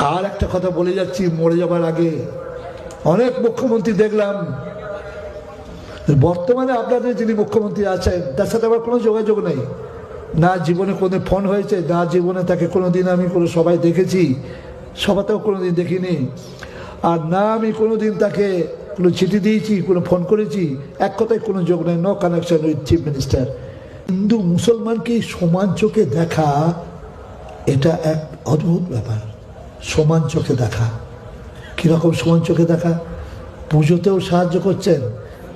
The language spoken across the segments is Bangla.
আর একটা কথা বলে যাচ্ছি, মরে যাবার আগে অনেক মুখ্যমন্ত্রী দেখলাম, বর্তমানে আপনাদের যিনি মুখ্যমন্ত্রী আছেন তার সাথে আমার কোনো যোগাযোগ নেই, না জীবনে কোনো ফোন হয়েছে, না জীবনে তাকে কোনোদিন আমি কোনো সবাই দেখেছি, সভাতেও কোনোদিন দেখিনি, আর না আমি কোনোদিন তাকে কোনো চিঠি দিয়েছি, কোনো ফোন করেছি, এক কথায় কোনো যোগ নেই, no connection with chief minister. হিন্দু মুসলমানকে সমান চোখে দেখা এটা এক অদ্ভুত ব্যাপার। সমান চোখে দেখা, কীরকম সমান চোখে দেখা? পুজোতেও সাহায্য করছেন,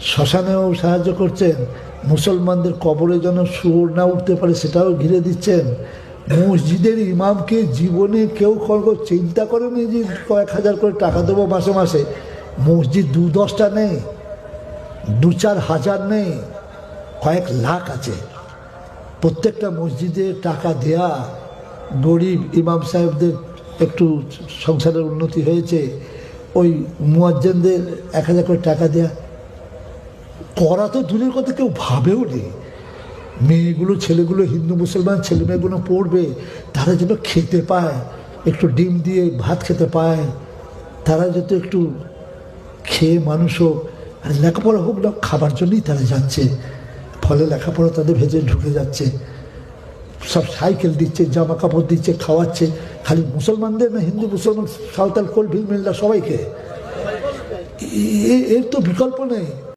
শ্মশানেও সাহায্য করছেন, মুসলমানদের কবরে যেন শুয়োর না উঠতে পারে সেটাও ঘিরে দিচ্ছেন। মসজিদের ইমামকে জীবনে কেউ চিন্তা করেনি যে কয়েক হাজার করে টাকা দেবো মাসে মাসে। মসজিদ 2-10টা নেই, 2-4 হাজার নেই, কয়েক লাখ আছে। প্রত্যেকটা মসজিদে টাকা দেয়া, গরিব ইমাম সাহেবদের একটু সংসারের উন্নতি হয়েছে, ওই মুয়াজ্জিনদের 1000 করে টাকা দেয়া করা তো দূরের কথা, কেউ ভাবেও নেই। মেয়েগুলো ছেলেগুলো, হিন্দু মুসলমান ছেলে মেয়েগুলো পড়বে, তারা যেন খেতে পায়, একটু ডিম দিয়ে ভাত খেতে পায়, তারা যাতে একটু খেয়ে মানুষ হোক, আর লেখাপড়া হোক না, খাবার জন্যই তারা যাচ্ছে, ফলে লেখাপড়া তাদের ভেতরে ঢুকে যাচ্ছে। সব সাইকেল দিচ্ছে, জামা কাপড় দিচ্ছে, খাওয়াচ্ছে। খালি মুসলমানদের না, হিন্দু মুসলমান সাঁওতাল কোল ভিল মিল্লা সবাইকে, এর তো বিকল্প নেই।